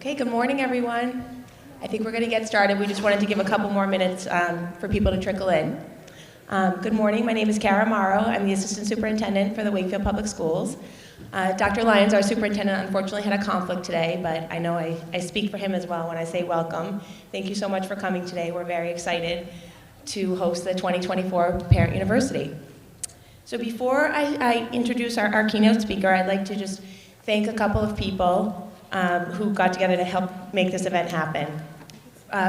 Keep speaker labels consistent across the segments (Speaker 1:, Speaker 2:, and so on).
Speaker 1: Okay, good morning, everyone. I think we're going to get started. We just wanted to give a couple more minutes for people to trickle in. Good morning, my name is Kara Morrow. I'm the Assistant Superintendent for the Wakefield Public Schools. Dr. Lyons, our superintendent, unfortunately had a conflict today, but I know I speak for him as well when I say welcome. Thank you so much for coming today. We're very excited to host the 2024 Parent University. So before I introduce our keynote speaker, I'd like to just thank a couple of people who got together to help make this event happen.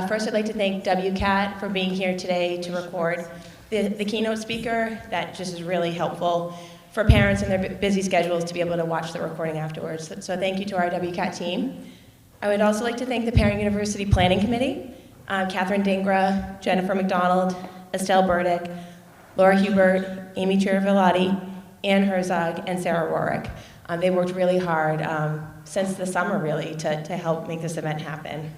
Speaker 1: First, I'd like to thank WCAT for being here today to record the keynote speaker. That just is really helpful for parents and their busy schedules to be able to watch the recording afterwards. So thank you to our WCAT team. I would also like to thank the Parent University Planning Committee, Catherine Dingra, Jennifer McDonald, Estelle Burdick, Laura Hubert, Amy Chiravillotti, Ann Herzog, and Sarah Rorick. They worked really hard since the summer, really, to help make this event happen.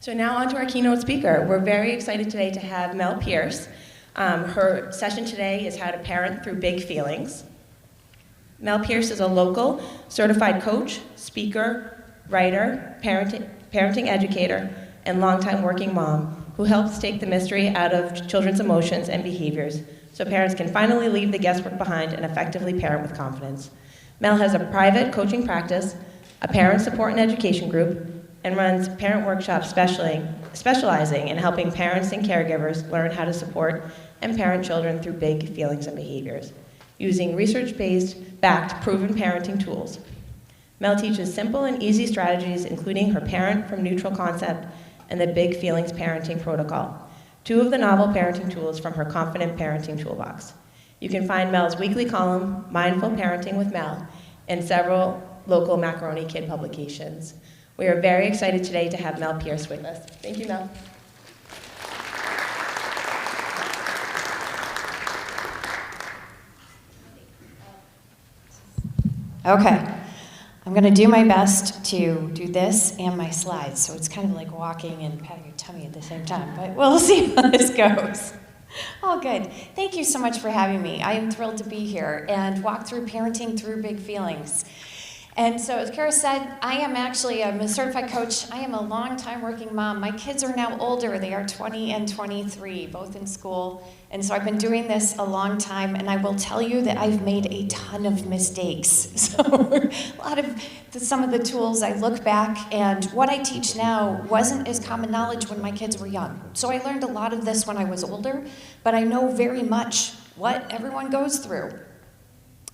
Speaker 1: So now on to our keynote speaker. We're very excited today to have Mel Pierce. Her session today is How to Parent Through Big Feelings. Mel Pierce is a local certified coach, speaker, writer, parenting educator, and longtime working mom who helps take the mystery out of children's emotions and behaviors so parents can finally leave the guesswork behind and effectively parent with confidence. Mel has a private coaching practice, a parent support and education group, and runs parent workshops specializing in helping parents and caregivers learn how to support and parent children through big feelings and behaviors, using research-based, backed, proven parenting tools. Mel teaches simple and easy strategies, including her Parent from Neutral concept and the Big Feelings Parenting Protocol, two of the novel parenting tools from her Confident Parenting Toolbox. You can find Mel's weekly column, Mindful Parenting with Mel, in several local Macaroni Kid publications. We are very excited today to have Mel Pierce with us. Thank you, Mel.
Speaker 2: Okay, I'm going to do my best to do this and my slides, so it's kind of like walking and patting your tummy at the same time, but we'll see how this goes. Oh, good. Thank you so much for having me. I am thrilled to be here and walk through parenting through big feelings. And so, as Kara said, I'm a certified coach. I am a long-time working mom. My kids are now older. They are 20 and 23, both in school. And so I've been doing this a long time, and I will tell you that I've made a ton of mistakes. So some of the tools, I look back, and what I teach now wasn't as common knowledge when my kids were young. So I learned a lot of this when I was older, but I know very much what everyone goes through.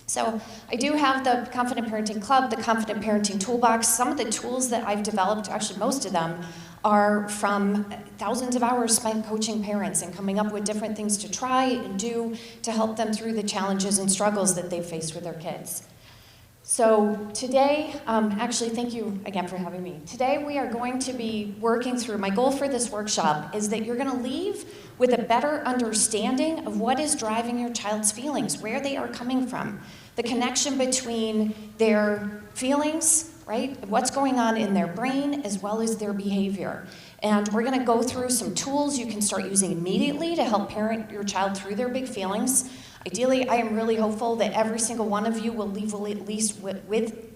Speaker 2: So I do have the Confident Parenting Club, the Confident Parenting Toolbox. Some of the tools that I've developed, actually most of them, are from thousands of hours spent coaching parents and coming up with different things to try and do to help them through the challenges and struggles that they've faced with their kids. So today, actually thank you again for having me. Today we are going to be working through, my goal for this workshop is that you're going to leave with a better understanding of what is driving your child's feelings, where they are coming from, the connection between their feelings, right, what's going on in their brain as well as their behavior. And we're going to go through some tools you can start using immediately to help parent your child through their big feelings. Ideally, I am really hopeful that every single one of you will leave with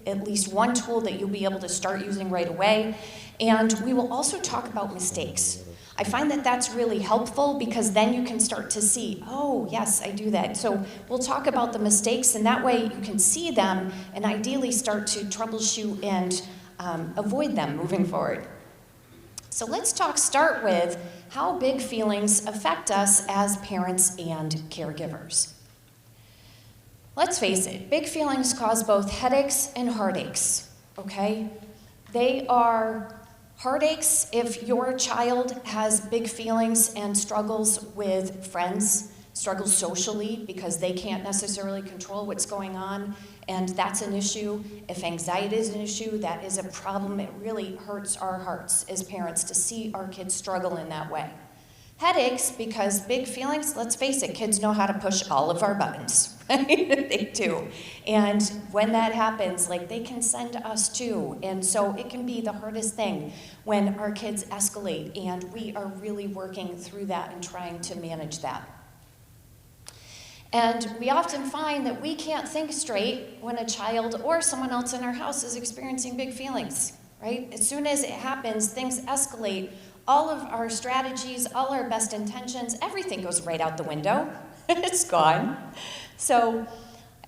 Speaker 2: at least one tool that you'll be able to start using right away. And we will also talk about mistakes. I find that that's really helpful because then you can start to see, oh, yes, I do that. So we'll talk about the mistakes, and that way you can see them and ideally start to troubleshoot and avoid them moving forward. So let's start with how big feelings affect us as parents and caregivers. Let's face it, big feelings cause both headaches and heartaches, okay? They are heartaches if your child has big feelings and struggles with friends, struggles socially because they can't necessarily control what's going on, and that's an issue. If anxiety is an issue, that is a problem. It really hurts our hearts as parents to see our kids struggle in that way. Headaches, because big feelings, let's face it, kids know how to push all of our buttons, right? They do. And when that happens, they can send us too. And so it can be the hardest thing when our kids escalate, and we are really working through that and trying to manage that. And we often find that we can't think straight when a child or someone else in our house is experiencing big feelings, right? As soon as it happens, things escalate. All of our strategies, all our best intentions, everything goes right out the window. It's gone. So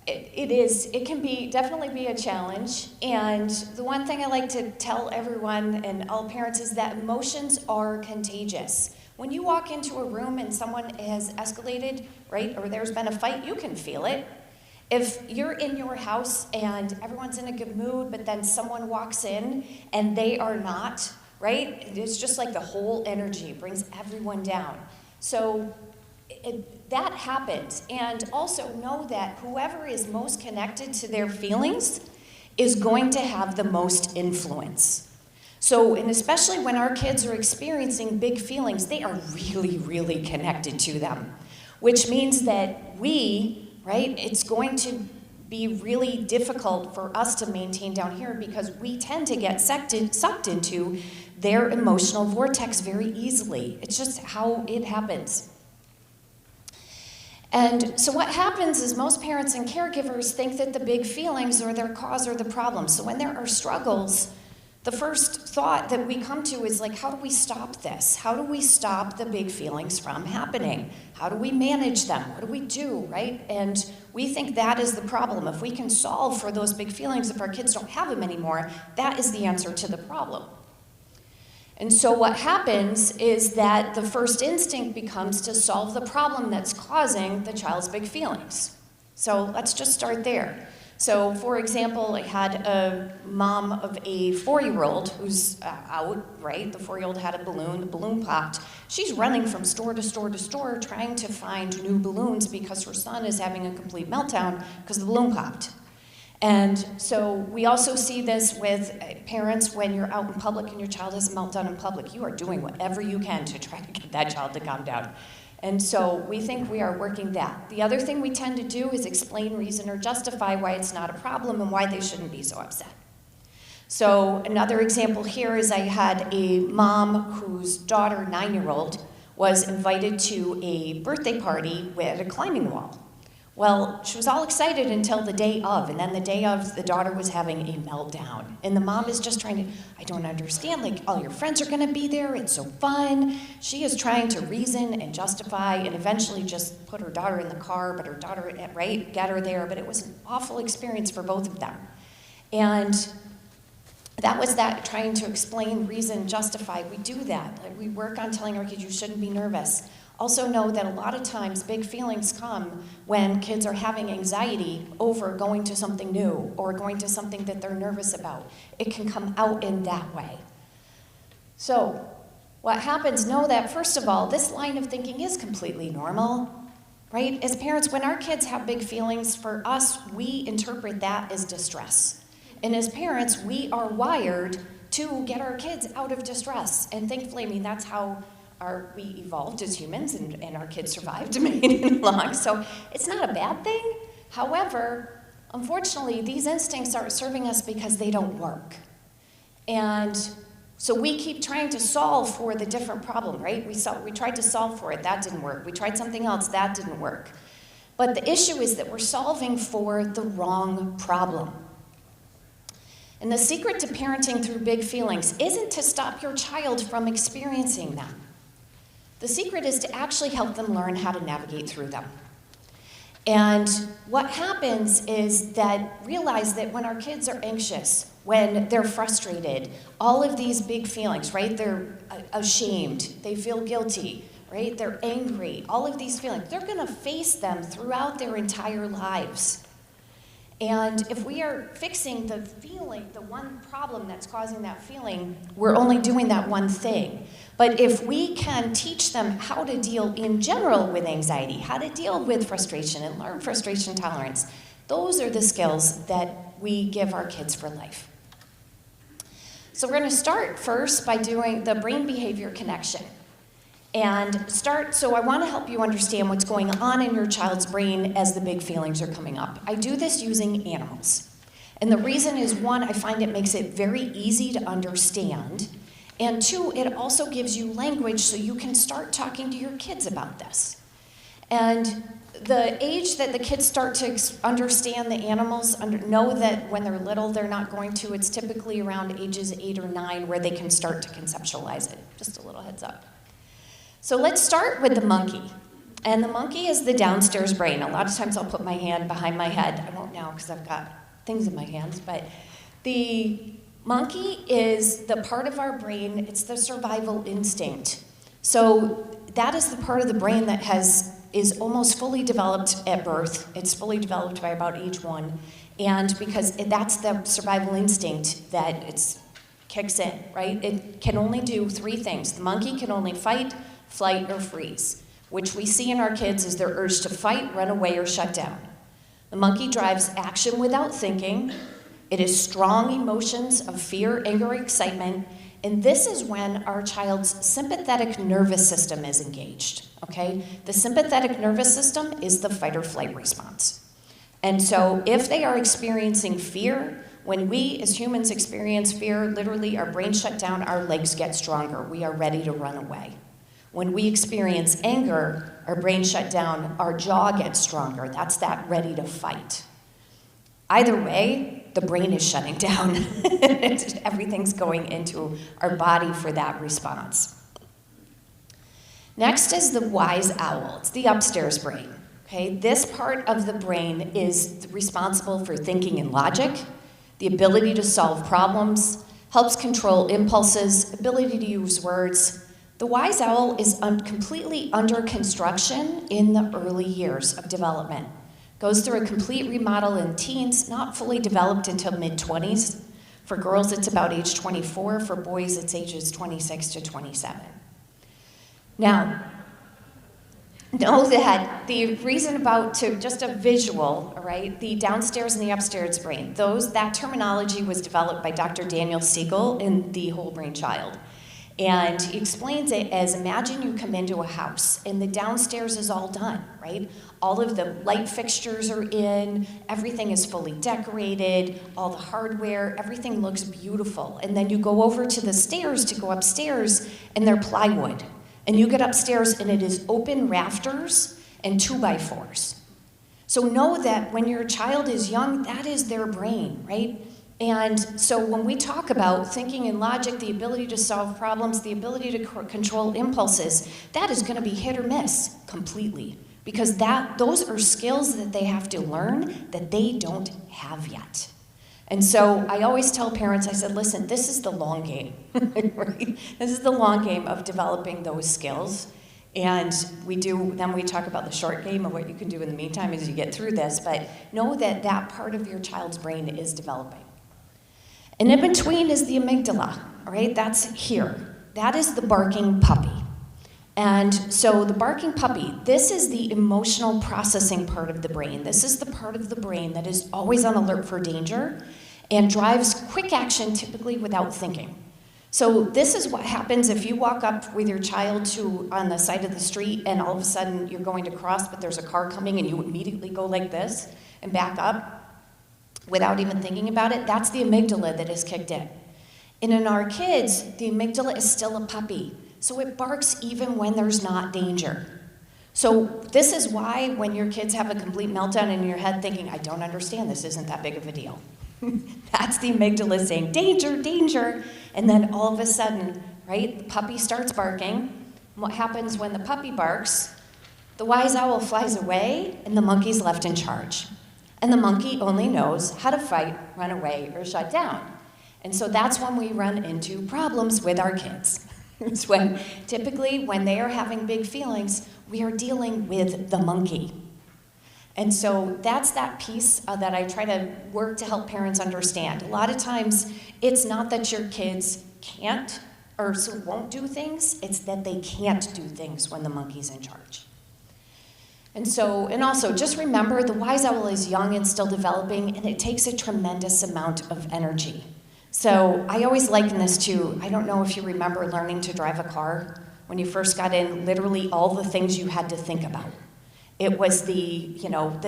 Speaker 2: it can definitely be a challenge. And the one thing I like to tell everyone and all parents is that emotions are contagious. When you walk into a room and someone has escalated, right, or there's been a fight, you can feel it. If you're in your house and everyone's in a good mood, but then someone walks in and they are not, right? It's just like the whole energy brings everyone down. So that happens. And also know that whoever is most connected to their feelings is going to have the most influence. So, and especially when our kids are experiencing big feelings, they are really, really connected to them, which means that right, it's going to be really difficult for us to maintain down here because we tend to get sucked into their emotional vortex very easily. It's just how it happens. And so what happens is most parents and caregivers think that the big feelings are their cause or the problem. So when there are struggles, the first thought that we come to is like, how do we stop this? How do we stop the big feelings from happening? How do we manage them? What do we do, right? And we think that is the problem. If we can solve for those big feelings, if our kids don't have them anymore, that is the answer to the problem. And so what happens is that the first instinct becomes to solve the problem that's causing the child's big feelings. So let's just start there. So, for example, I had a mom of a 4-year-old who's out, right? The 4-year-old had a balloon, the balloon popped. She's running from store to store to store trying to find new balloons because her son is having a complete meltdown because the balloon popped. And so we also see this with parents when you're out in public and your child has a meltdown in public. You are doing whatever you can to try to get that child to calm down. And so we think we are working that. The other thing we tend to do is explain, reason, or justify why it's not a problem and why they shouldn't be so upset. So another example here is I had a mom whose daughter, 9-year-old, was invited to a birthday party at a climbing wall. Well, she was all excited until the day of, and then the day of, the daughter was having a meltdown. And the mom is just trying to, I don't understand, like, all your friends are gonna be there, it's so fun. She is trying to reason and justify and eventually just put her daughter in the car, but her daughter, right, got her there, but it was an awful experience for both of them. And that was that, trying to explain, reason, justify. We do that. Like, we work on telling our kids you shouldn't be nervous. Also know that a lot of times big feelings come when kids are having anxiety over going to something new or going to something that they're nervous about. It can come out in that way. So what happens, know that first of all, this line of thinking is completely normal, right? As parents, when our kids have big feelings, for us, we interpret that as distress. And as parents, we are wired to get our kids out of distress. And thankfully, I mean, that's how we evolved as humans, and our kids survived and made it along. So it's not a bad thing. However, unfortunately, these instincts aren't serving us because they don't work. And so we keep trying to solve for the different problem, right? We tried to solve for it, that didn't work. We tried something else, that didn't work. But the issue is that we're solving for the wrong problem. And the secret to parenting through big feelings isn't to stop your child from experiencing them. The secret is to actually help them learn how to navigate through them. And what happens is that realize that when our kids are anxious, when they're frustrated, all of these big feelings, right? They're ashamed, they feel guilty, right? They're angry, all of these feelings, they're gonna face them throughout their entire lives. And if we are fixing the feeling, the one problem that's causing that feeling, we're only doing that one thing. But if we can teach them how to deal in general with anxiety, how to deal with frustration and learn frustration tolerance, those are the skills that we give our kids for life. So we're going to start first by doing the brain behavior connection. So I want to help you understand what's going on in your child's brain as the big feelings are coming up. I do this using animals. And the reason is, one, I find it makes it very easy to understand. And two, it also gives you language so you can start talking to your kids about this. And the age that the kids start to understand the animals, know that when they're little they're not going to, it's typically around ages 8 or 9 where they can start to conceptualize it. Just a little heads up. So let's start with the monkey. And the monkey is the downstairs brain. A lot of times I'll put my hand behind my head. I won't now because I've got things in my hands, but the monkey is the part of our brain, it's the survival instinct. So that is the part of the brain that is almost fully developed at birth. It's fully developed by about age 1. And because that's the survival instinct that kicks in, right? It can only do 3 things. The monkey can only fight, flight, or freeze, which we see in our kids is their urge to fight, run away, or shut down. The monkey drives action without thinking. It is strong emotions of fear, anger, excitement, and this is when our child's sympathetic nervous system is engaged, okay? The sympathetic nervous system is the fight or flight response. And so if they are experiencing fear, when we as humans experience fear, literally our brain shut down, our legs get stronger. We are ready to run away. When we experience anger, our brain shut down, our jaw gets stronger. That's that ready to fight. Either way, the brain is shutting down. Everything's going into our body for that response. Next is the wise owl. It's the upstairs brain. Okay? This part of the brain is responsible for thinking and logic, the ability to solve problems, helps control impulses, ability to use words. The wise owl is completely under construction in the early years of development. Goes through a complete remodel in teens, not fully developed until mid-20s. For girls, it's about age 24. For boys, it's ages 26 to 27. Now, know that the reason just a visual, all right, the downstairs and the upstairs brain, that terminology was developed by Dr. Daniel Siegel in The Whole Brain Child. And he explains it as, imagine you come into a house and the downstairs is all done, right? All of the light fixtures are in, everything is fully decorated, all the hardware, everything looks beautiful. And then you go over to the stairs to go upstairs and they're plywood. And you get upstairs and it is open rafters and 2x4s. So know that when your child is young, that is their brain, right? And so when we talk about thinking and logic, the ability to solve problems, the ability to control impulses, that is going to be hit or miss completely. Because those are skills that they have to learn that they don't have yet. And so I always tell parents, I said, listen, this is the long game, right? This is the long game of developing those skills. And then we talk about the short game of what you can do in the meantime as you get through this, but know that that part of your child's brain is developing. And in between is the amygdala, all right? That's here. That is the barking puppy. And so the barking puppy, this is the emotional processing part of the brain. This is the part of the brain that is always on alert for danger and drives quick action, typically without thinking. So this is what happens if you walk up with your child on the side of the street and all of a sudden you're going to cross, but there's a car coming and you immediately go like this and back up without even thinking about it. That's the amygdala that is kicked in. And in our kids, the amygdala is still a puppy. So it barks even when there's not danger. So this is why when your kids have a complete meltdown in your head thinking, I don't understand, this isn't that big of a deal. That's the amygdala saying, danger, danger. And then all of a sudden, right, the puppy starts barking. What happens when the puppy barks? The wise owl flies away and the monkey's left in charge. And the monkey only knows how to fight, run away, or shut down. And so that's when we run into problems with our kids. It's typically when they are having big feelings, we are dealing with the monkey. And so that's that piece that I try to work to help parents understand. A lot of times, it's not that your kids can't or won't do things, it's that they can't do things when the monkey's in charge. And also, just remember, the wise owl is young and still developing, and it takes a tremendous amount of energy. So I always liken this to, I don't know if you remember learning to drive a car. When you first got in, literally all the things you had to think about. It was the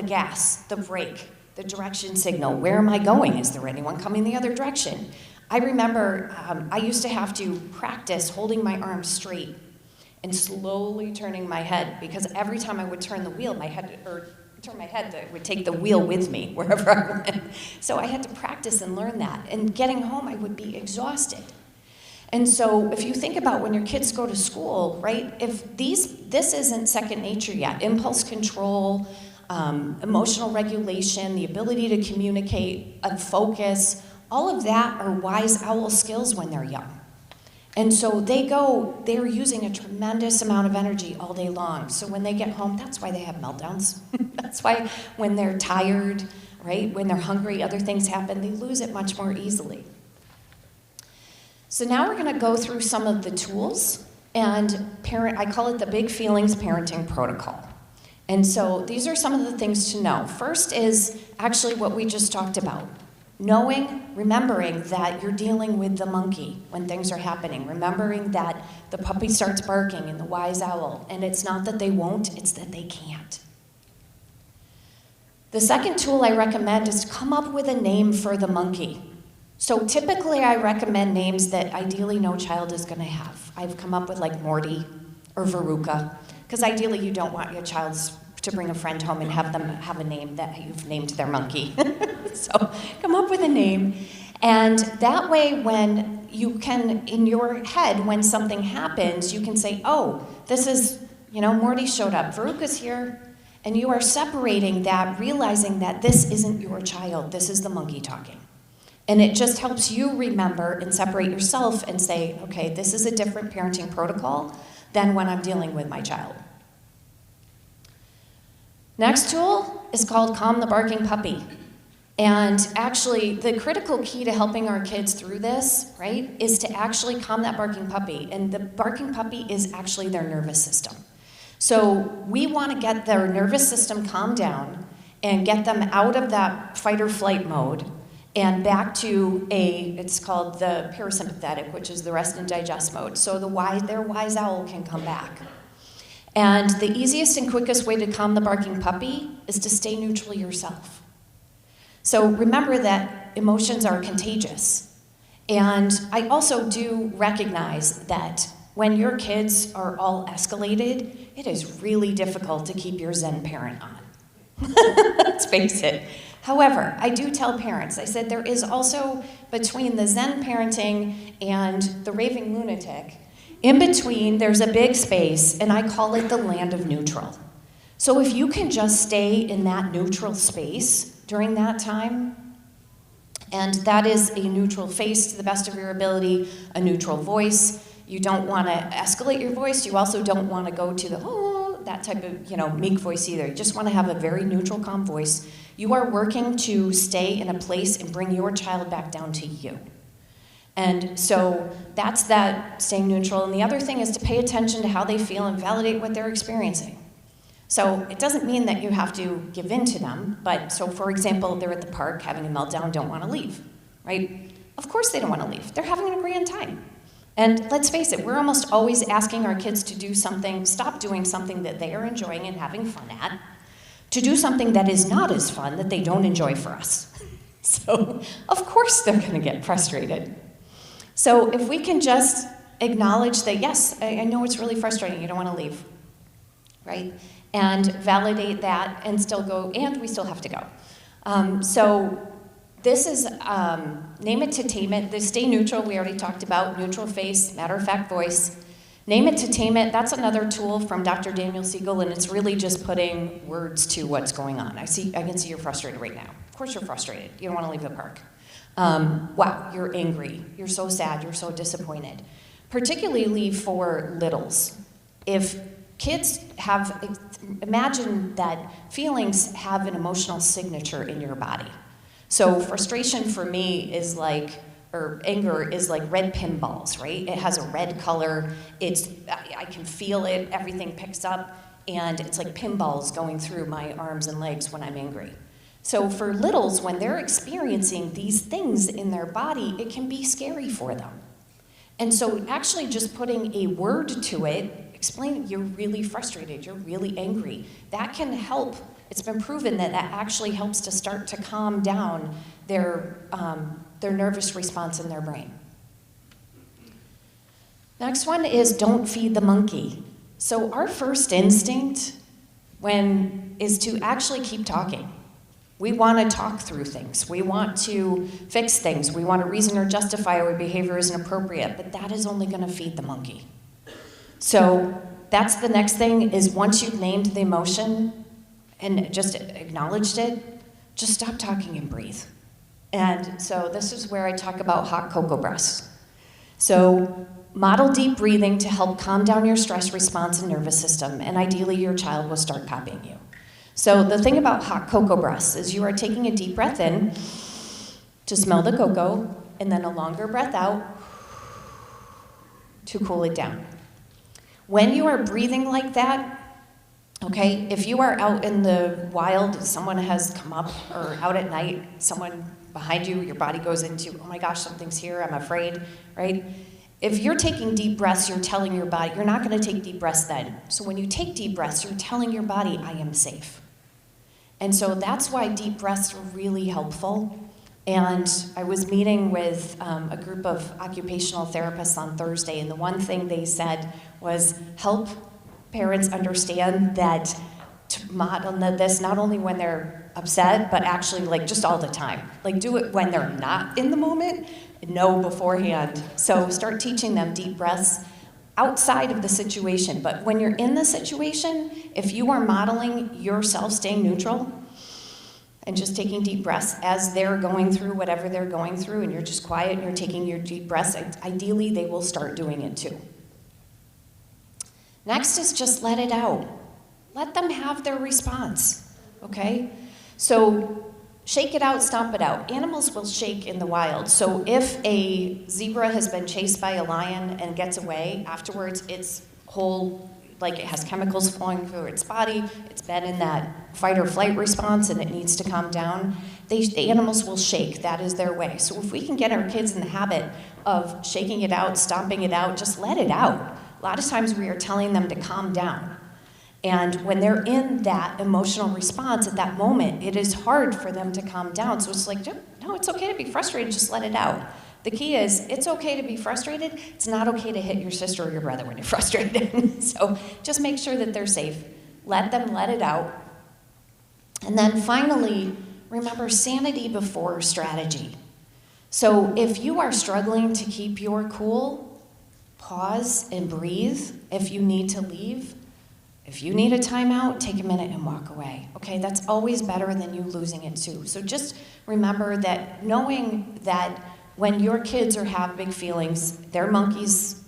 Speaker 2: gas, the brake, the direction signal. Where am I going? Is there anyone coming the other direction? I remember I used to have to practice holding my arms straight and slowly turning my head, because every time I would turn the wheel, it would take the wheel with me wherever I went. So I had to practice and learn that. And getting home, I would be exhausted. And so if you think about when your kids go to school, right, if this isn't second nature yet, impulse control, emotional regulation, the ability to communicate and focus, all of that are wise owl skills when they're young. And so they're using a tremendous amount of energy all day long. So when they get home, that's why they have meltdowns. That's why when they're tired, right, when they're hungry, other things happen, they lose it much more easily. So now we're going to go through some of the tools, and I call it the Big Feelings Parenting Protocol. And so these are some of the things to know. First is actually what we just talked about. Remembering that you're dealing with the monkey when things are happening. Remembering that the puppy starts barking and the wise owl. And it's not that they won't, it's that they can't. The second tool I recommend is to come up with a name for the monkey. So typically I recommend names that ideally no child is going to have. I've come up with like Morty or Veruca, because ideally you don't want your child to bring a friend home and have them have a name that you've named their monkey. So come up with a name, and that way when you can, in your head, when something happens, you can say, oh, this is, Morty showed up, Veruca's here, and you are separating that, realizing that this isn't your child, this is the monkey talking. And it just helps you remember and separate yourself and say, okay, this is a different parenting protocol than when I'm dealing with my child. Next tool is called Calm the Barking Puppy. And actually, the critical key to helping our kids through this, right, is to actually calm that barking puppy. And the barking puppy is actually their nervous system. So we want to get their nervous system calmed down and get them out of that fight or flight mode and back to it's called the parasympathetic, which is the rest and digest mode. So their wise owl can come back. And the easiest and quickest way to calm the barking puppy is to stay neutral yourself. So remember that emotions are contagious. And I also do recognize that when your kids are all escalated, it is really difficult to keep your Zen parent on. Let's face it. However, I do tell parents, I said there is also, between the Zen parenting and the raving lunatic, in between there's a big space, and I call it the land of neutral. So if you can just stay in that neutral space during that time, and that is a neutral face to the best of your ability, a neutral voice. You don't want to escalate your voice. You also don't want to go to that type of meek voice either. You just want to have a very neutral, calm voice. You are working to stay in a place and bring your child back down to you. And so that's that, staying neutral. And the other thing is to pay attention to how they feel and validate what they're experiencing. So it doesn't mean that you have to give in to them, but so for example, they're at the park having a meltdown, don't want to leave, right? Of course they don't want to leave. They're having a grand time. And let's face it, we're almost always asking our kids to do something, stop doing something that they are enjoying and having fun at, to do something that is not as fun, that they don't enjoy for us. So of course they're going to get frustrated. So if we can just acknowledge that, yes, I know it's really frustrating, you don't want to leave, right? And validate that and still go, and we still have to go. So this is name it to tame it. The stay neutral, we already talked about, neutral face, matter-of-fact voice. Name it to tame it, that's another tool from Dr. Daniel Siegel, and it's really just putting words to what's going on. I can see you're frustrated right now. Of course you're frustrated. You don't want to leave the park. Wow, you're angry. You're so sad. You're so disappointed. Particularly for littles. If kids imagine that feelings have an emotional signature in your body. So frustration for me is or anger is like red pinballs, right? It has a red color. I can feel it. Everything picks up, and it's like pinballs going through my arms and legs when I'm angry. So for littles, when they're experiencing these things in their body, it can be scary for them. And so actually just putting a word to it, explaining you're really frustrated, you're really angry, that can help. It's been proven that actually helps to start to calm down their nervous response in their brain. Next one is don't feed the monkey. So our first instinct is to actually keep talking. We want to talk through things. We want to fix things. We want to reason or justify why behavior isn't appropriate, but that is only going to feed the monkey. So that's the next thing, is once you've named the emotion and just acknowledged it, just stop talking and breathe. And so this is where I talk about hot cocoa breaths. So model deep breathing to help calm down your stress response and nervous system, and ideally your child will start copying you. So the thing about hot cocoa breaths is you are taking a deep breath in to smell the cocoa, and then a longer breath out to cool it down. When you are breathing like that, okay, if you are out in the wild, someone has come up, or out at night, someone behind you, your body goes into, oh my gosh, something's here, I'm afraid, right? If you're taking deep breaths, you're telling your body, you're not going to take deep breaths then. So when you take deep breaths, you're telling your body, I am safe. And so that's why deep breaths are really helpful. And I was meeting with a group of occupational therapists on Thursday, and the one thing they said was help parents understand that to model this not only when they're upset, but actually like just all the time. Like do it when they're not in the moment, know beforehand. So start teaching them deep breaths outside of the situation. But when you're in the situation, if you are modeling yourself staying neutral and just taking deep breaths as they're going through whatever they're going through, and you're just quiet and you're taking your deep breaths, ideally they will start doing it too. Next is just let it out. Let them have their response, okay? So shake it out, stomp it out. Animals will shake in the wild. So if a zebra has been chased by a lion and gets away, afterwards its whole, like it has chemicals flowing through its body, it's been in that fight or flight response and it needs to calm down, the animals will shake. That is their way. So if we can get our kids in the habit of shaking it out, stomping it out, just let it out. A lot of times we are telling them to calm down. And when they're in that emotional response at that moment, it is hard for them to calm down. So it's like, no, it's okay to be frustrated, just let it out. The key is, it's okay to be frustrated. It's not okay to hit your sister or your brother when you're frustrated. So just make sure that they're safe. Let them let it out. And then finally, remember sanity before strategy. So if you are struggling to keep your cool, pause and breathe. If you need to leave, if you need a timeout, take a minute and walk away. Okay, that's always better than you losing it too. So just remember that, knowing that when your kids have big feelings, they're monkeys,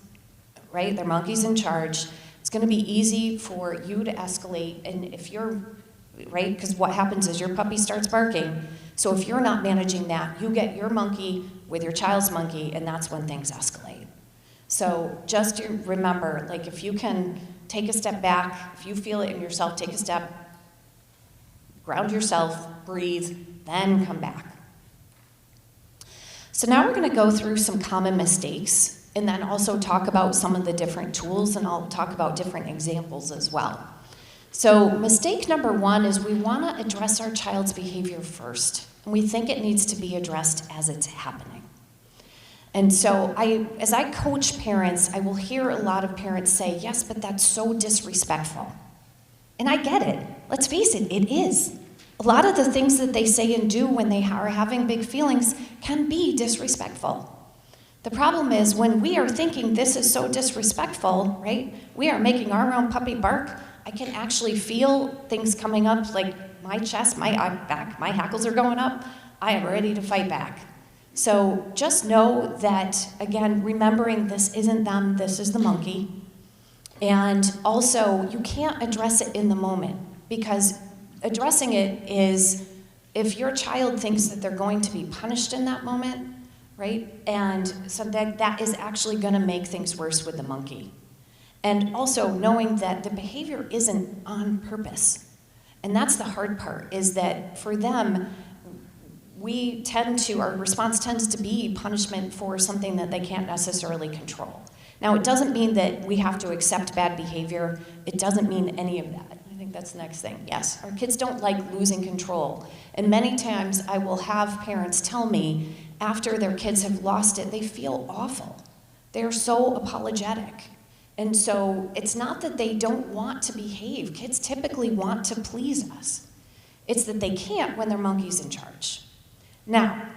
Speaker 2: right? They're monkeys in charge. It's going to be easy for you to escalate. And if you're, right, because what happens is your puppy starts barking. So if you're not managing that, you get your monkey with your child's monkey, and that's when things escalate. So just remember, like if you can take a step back, if you feel it in yourself, take a step, ground yourself, breathe, then come back. So now we're going to go through some common mistakes and then also talk about some of the different tools, and I'll talk about different examples as well. So mistake number one is we want to address our child's behavior first, and we think it needs to be addressed as it's happening. And so as I coach parents, I will hear a lot of parents say, yes, but that's so disrespectful. And I get it. Let's face it, it is. A lot of the things that they say and do when they are having big feelings can be disrespectful. The problem is when we are thinking this is so disrespectful, right? We are making our own puppy bark. I can actually feel things coming up, like my chest, my back, my hackles are going up. I am ready to fight back. So just know that, again, remembering this isn't them, this is the monkey. And also, you can't address it in the moment, because addressing it is, if your child thinks that they're going to be punished in that moment, right? And so that is actually going to make things worse with the monkey. And also knowing that the behavior isn't on purpose. And that's the hard part, is that for them, our response tends to be punishment for something that they can't necessarily control. Now, it doesn't mean that we have to accept bad behavior. It doesn't mean any of that. I think that's the next thing. Yes, our kids don't like losing control. And many times I will have parents tell me after their kids have lost it, they feel awful. They're so apologetic. And so it's not that they don't want to behave. Kids typically want to please us. It's that they can't when their monkey's in charge. Now,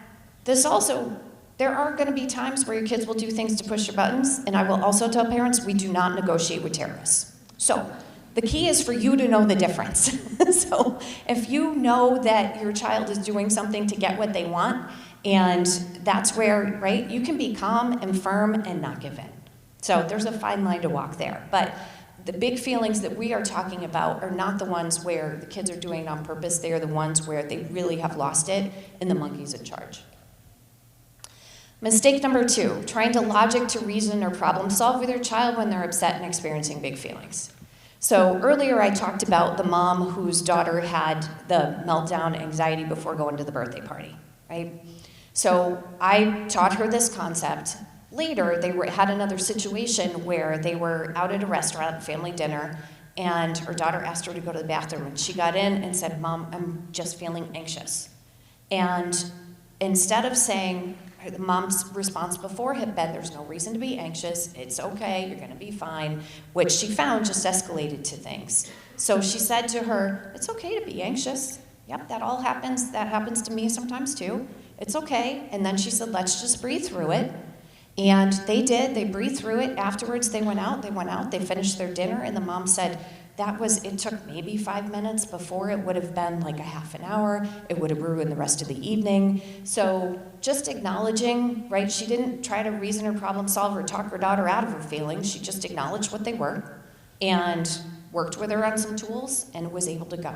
Speaker 2: there are going to be times where your kids will do things to push your buttons, and I will also tell parents, we do not negotiate with terrorists. So the key is for you to know the difference. So if you know that your child is doing something to get what they want, and that's where, right, you can be calm and firm and not give in. So there's a fine line to walk there. But the big feelings that we are talking about are not the ones where the kids are doing it on purpose. They are the ones where they really have lost it and the monkey's in charge. Mistake number 2, trying to logic to reason or problem solve with your child when they're upset and experiencing big feelings. So earlier I talked about the mom whose daughter had the meltdown anxiety before going to the birthday party, right? So I taught her this concept. Later, they had another situation where they were out at a restaurant, family dinner, and her daughter asked her to go to the bathroom. And she got in and said, "Mom, I'm just feeling anxious." And instead of saying, the mom's response before had been, "There's no reason to be anxious, it's okay, you're gonna be fine," which she found just escalated to things. So she said to her, "It's okay to be anxious. Yep, that all happens. That happens to me sometimes too. It's okay." And then she said, "Let's just breathe through it." And they did. They breathed through it. Afterwards, they went out. They finished their dinner, and the mom said, it took maybe 5 minutes. Before it would have been like a half an hour. It would have ruined the rest of the evening. So just acknowledging, right? She didn't try to reason or problem solve or talk her daughter out of her feelings. She just acknowledged what they were and worked with her on some tools and was able to go.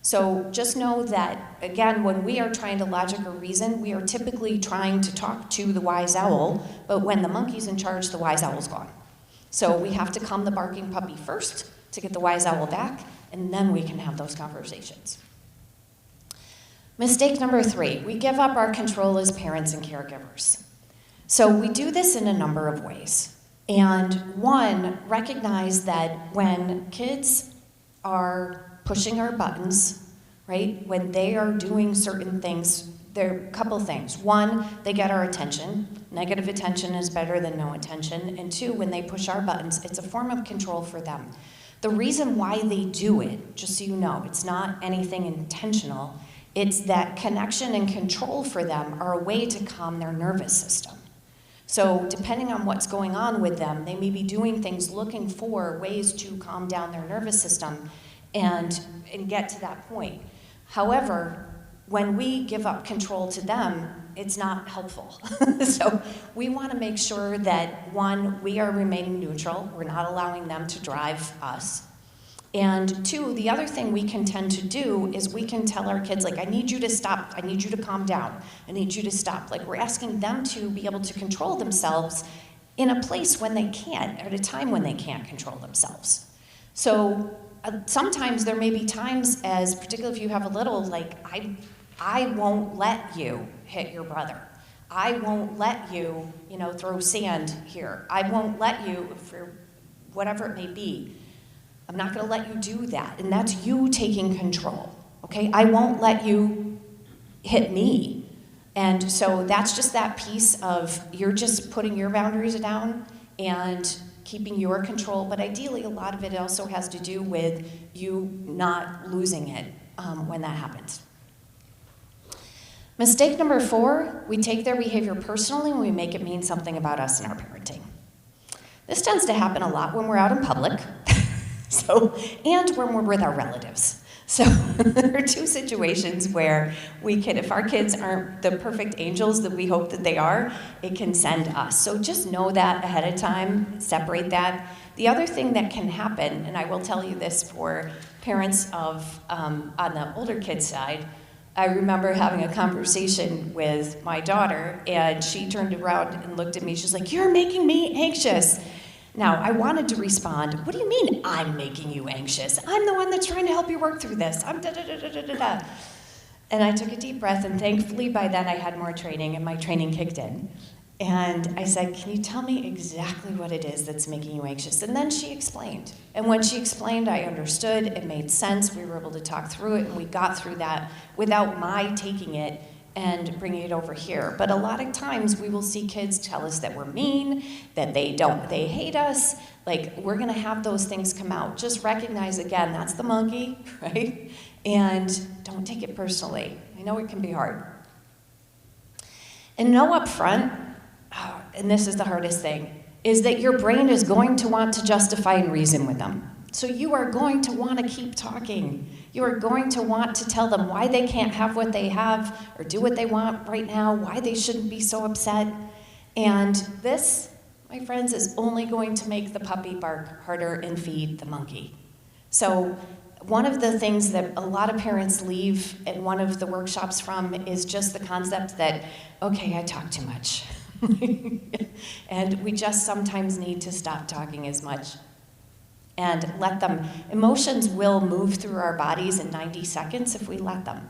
Speaker 2: So just know that, again, when we are trying to logic or reason, we are typically trying to talk to the wise owl, but when the monkey's in charge, the wise owl's gone. So we have to calm the barking puppy first to get the wise owl back, and then we can have those conversations. Mistake number 3, we give up our control as parents and caregivers. So we do this in a number of ways. And one, recognize that when kids are pushing our buttons, right? When they are doing certain things, there are a couple things. One, they get our attention. Negative attention is better than no attention. And 2, when they push our buttons, it's a form of control for them. The reason why they do it, just so you know, it's not anything intentional. It's that connection and control for them are a way to calm their nervous system. So depending on what's going on with them, they may be doing things looking for ways to calm down their nervous system and get to that point. However, when we give up control to them, it's not helpful. So we want to make sure that, one, we are remaining neutral. We're not allowing them to drive us. And 2, the other thing we can tend to do is we can tell our kids, like, I need you to stop. I need you to calm down. I need you to stop. Like, we're asking them to be able to control themselves in a place when they can't, at a time when they can't control themselves. So sometimes there may be times, as particularly if you have a little, like, I won't let you hit your brother. I won't let you, throw sand here. I won't let you, for whatever it may be. I'm not going to let you do that. And that's you taking control, okay? I won't let you hit me. And so that's just that piece of you're just putting your boundaries down and keeping your control. But ideally, a lot of it also has to do with you not losing it when that happens. Mistake number 4, we take their behavior personally and we make it mean something about us in our parenting. This tends to happen a lot when we're out in public, and when we're with our relatives. So there are 2 situations where we can, if our kids aren't the perfect angels that we hope that they are, it can send us. So just know that ahead of time, separate that. The other thing that can happen, and I will tell you this for parents of, on the older kids' side, I remember having a conversation with my daughter, and she turned around and looked at me. She's like, "You're making me anxious." Now, I wanted to respond, "What do you mean I'm making you anxious? I'm the one that's trying to help you work through this. I'm da-da-da-da-da-da." And I took a deep breath, and thankfully by then I had more training, and my training kicked in. And I said, "Can you tell me exactly what it is that's making you anxious?" And then she explained. And when she explained, I understood. It made sense. We were able to talk through it, and we got through that without my taking it and bringing it over here. But a lot of times we will see kids tell us that we're mean, that they hate us. Like, we're gonna have those things come out. Just recognize, again, that's the monkey, right? And don't take it personally. I know it can be hard. And know up front, and this is the hardest thing, is that your brain is going to want to justify and reason with them. So you are going to want to keep talking. You are going to want to tell them why they can't have what they have or do what they want right now, why they shouldn't be so upset. And this, my friends, is only going to make the puppy bark harder and feed the monkey. So one of the things that a lot of parents leave at one of the workshops from is just the concept that, okay, I talk too much. And we just sometimes need to stop talking as much and let them. Emotions will move through our bodies in 90 seconds if we let them.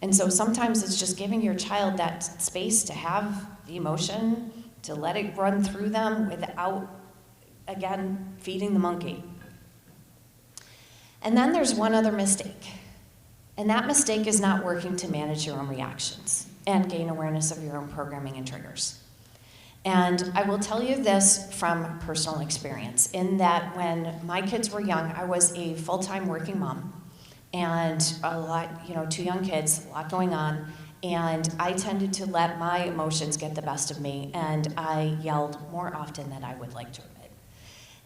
Speaker 2: And so sometimes it's just giving your child that space to have the emotion, to let it run through them without, again, feeding the monkey. And then there's one other mistake. And that mistake is not working to manage your own reactions and gain awareness of your own programming and triggers. And I will tell you this from personal experience, in that when my kids were young, I was a full-time working mom, and a lot, 2 young kids, a lot going on, and I tended to let my emotions get the best of me, and I yelled more often than I would like to admit.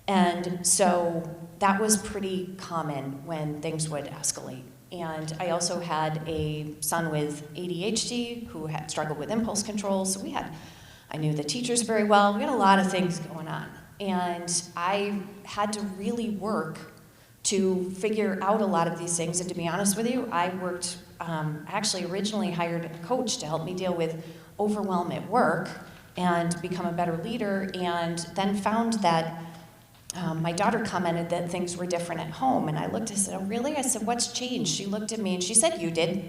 Speaker 2: And so that was pretty common when things would escalate. And I also had a son with ADHD who had struggled with impulse control, so I knew the teachers very well. We had a lot of things going on. And I had to really work to figure out a lot of these things. And to be honest with you, I worked, actually originally hired a coach to help me deal with overwhelm at work and become a better leader, and then found that my daughter commented that things were different at home. And I looked, I said, oh really? I said, what's changed? She looked at me and she said, you did.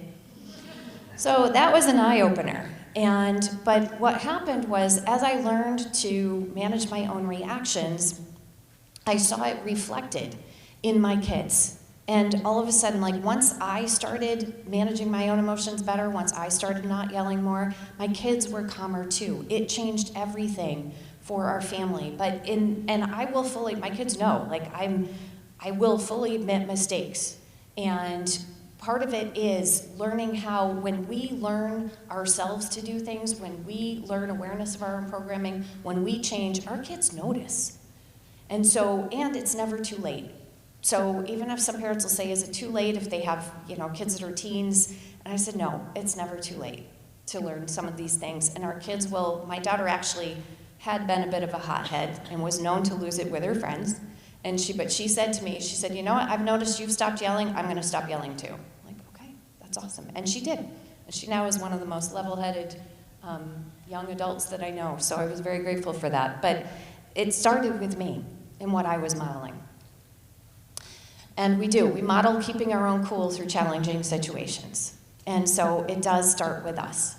Speaker 2: So that was an eye-opener. But what happened was, as I learned to manage my own reactions, I saw it reflected in my kids. And all of a sudden, once I started managing my own emotions better, once I started not yelling more, my kids were calmer too. It changed everything for our family. And I will fully, my kids know, I will fully admit mistakes. And part of it is learning how, when we learn ourselves to do things, when we learn awareness of our own programming, when we change, our kids notice. And it's never too late. So even if some parents will say, is it too late if they have, kids that are teens? And I said, no, it's never too late to learn some of these things. And our kids will, my daughter actually had been a bit of a hothead and was known to lose it with her friends. But she said to me, she said, you know what, I've noticed you've stopped yelling, I'm gonna stop yelling too. That's awesome. And she did. And she now is one of the most level-headed young adults that I know. So I was very grateful for that. But it started with me and what I was modeling. And we model keeping our own cool through challenging situations. And so it does start with us.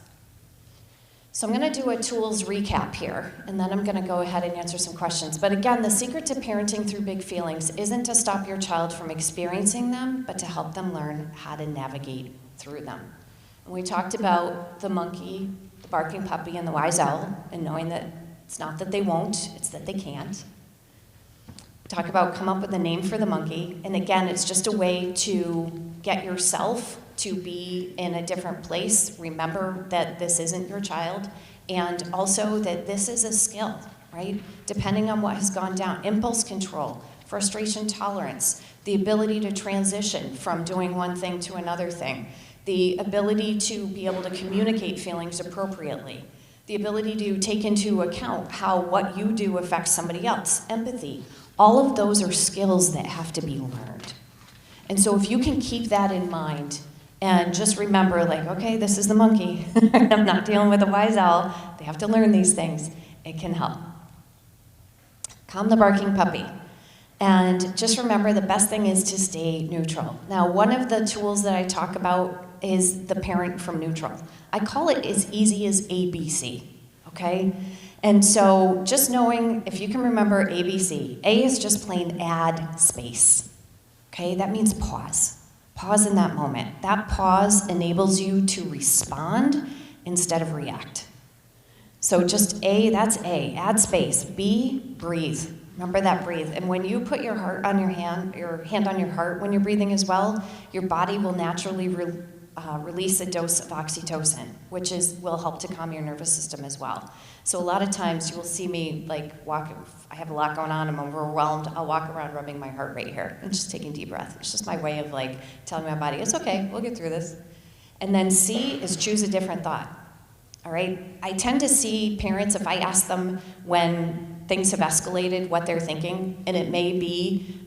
Speaker 2: So I'm going to do a tools recap here, and then I'm going to go ahead and answer some questions. But again, the secret to parenting through big feelings isn't to stop your child from experiencing them, but to help them learn how to navigate through them. And we talked about the monkey, the barking puppy, and the wise owl, and knowing that it's not that they won't, it's that they can't. Talk about come up with a name for the monkey, and again, it's just a way to get yourself to be in a different place. Remember that this isn't your child, and also that this is a skill, right? Depending on what has gone down. Impulse control, frustration tolerance, the ability to transition from doing one thing to another thing, the ability to be able to communicate feelings appropriately, the ability to take into account how what you do affects somebody else, empathy. All of those are skills that have to be learned. And so if you can keep that in mind, and just remember, okay, this is the monkey. I'm not dealing with a wise owl. They have to learn these things. It can help. Calm the barking puppy. And just remember, the best thing is to stay neutral. Now, one of the tools that I talk about is the parent from neutral. I call it as easy as ABC, okay? And so just knowing, if you can remember ABC, A is just plain add space, okay? That means pause. Pause in that moment. That pause enables you to respond instead of react. So just A, that's A, add space. B, breathe. Remember that breathe. And when you put your hand on your heart when you're breathing as well, your body will naturally release a dose of oxytocin, which will help to calm your nervous system as well. So a lot of times you will see me walking, I have a lot going on, I'm overwhelmed, I'll walk around rubbing my heart right here and just taking deep breath. It's just my way of telling my body, it's okay, we'll get through this. And then C is choose a different thought. All right? I tend to see parents, if I ask them when things have escalated, what they're thinking, and it may be,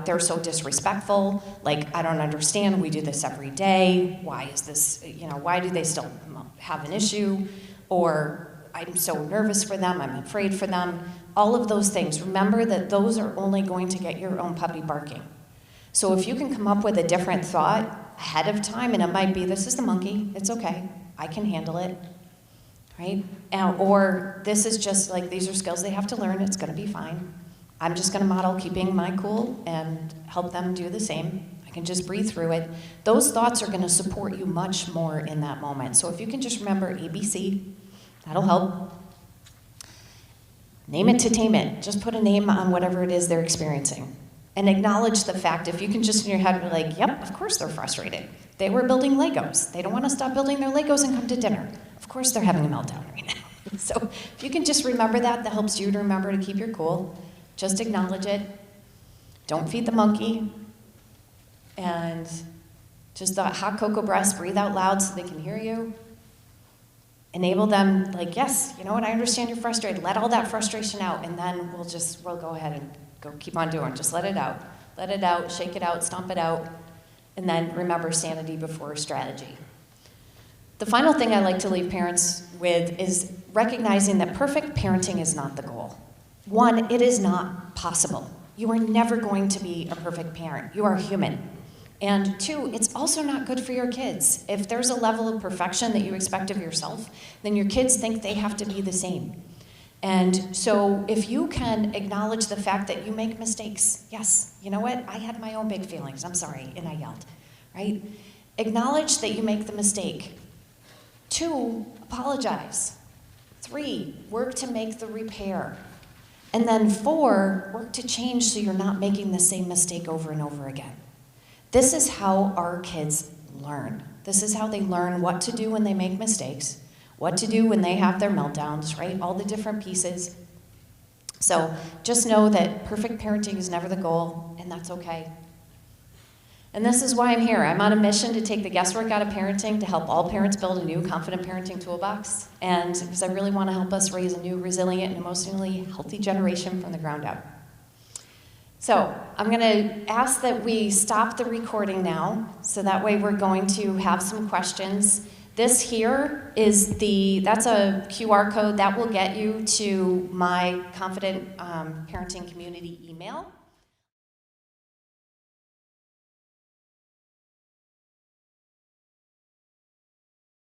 Speaker 2: they're so disrespectful, I don't understand, we do this every day, why is this, why do they still have an issue, or I'm so nervous for them, I'm afraid for them, all of those things. Remember that those are only going to get your own puppy barking. So if you can come up with a different thought ahead of time, and it might be, this is the monkey, it's okay, I can handle it, right? Or this is just these are skills they have to learn, it's gonna be fine. I'm just gonna model keeping my cool and help them do the same. I can just breathe through it. Those thoughts are gonna support you much more in that moment. So if you can just remember ABC, that'll help. Name it to tame it. Just put a name on whatever it is they're experiencing. And acknowledge the fact, if you can just in your head be yep, of course they're frustrated. They were building Legos. They don't want to stop building their Legos and come to dinner. Of course they're having a meltdown right now. So if you can just remember that helps you to remember to keep your cool. Just acknowledge it. Don't feed the monkey. And just the hot cocoa breaths, breathe out loud so they can hear you. Enable them, yes, you know what, I understand you're frustrated. Let all that frustration out, and then we'll go ahead and go keep on doing. Just let it out. Let it out, shake it out, stomp it out, and then remember sanity before strategy. The final thing I like to leave parents with is recognizing that perfect parenting is not the goal. One, it is not possible. You are never going to be a perfect parent. You are human. And two, it's also not good for your kids. If there's a level of perfection that you expect of yourself, then your kids think they have to be the same. And so if you can acknowledge the fact that you make mistakes, yes, you know what, I had my own big feelings, I'm sorry, and I yelled, right? Acknowledge that you make the mistake. 2, apologize. 3, work to make the repair. And then 4, work to change so you're not making the same mistake over and over again. This is how our kids learn. This is how they learn what to do when they make mistakes, what to do when they have their meltdowns, right? All the different pieces. So just know that perfect parenting is never the goal, and that's okay. And this is why I'm here. I'm on a mission to take the guesswork out of parenting to help all parents build a new confident parenting toolbox, and because I really want to help us raise a new resilient and emotionally healthy generation from the ground up. So I'm going to ask that we stop the recording now, so that way we're going to have some questions. This here is that's a QR code that will get you to my Confident Parenting Community email.